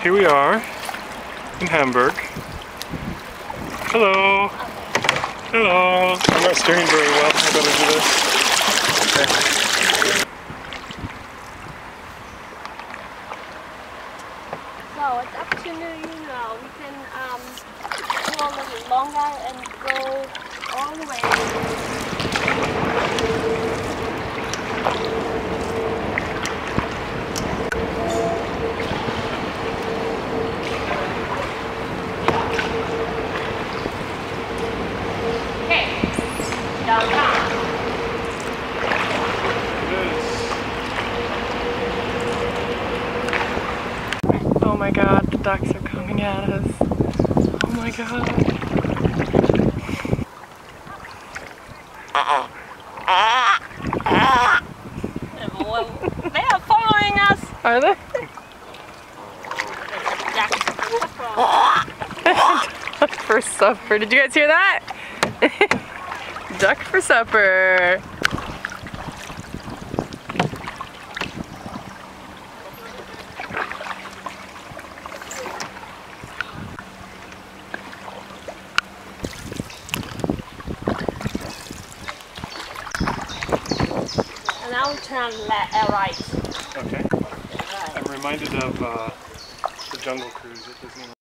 here we are in Hamburg. Hello. Hello. I'm not steering very well. I better do this. Okay. So it's up to you now. We can go a little longer and go all the way. Oh my god, the ducks are coming at us. Oh my god. They are following us. Are they? Duck for supper. Did you guys hear that? Duck for supper. And now we turn right. Okay. I'm reminded of the Jungle Cruise at Disneyland.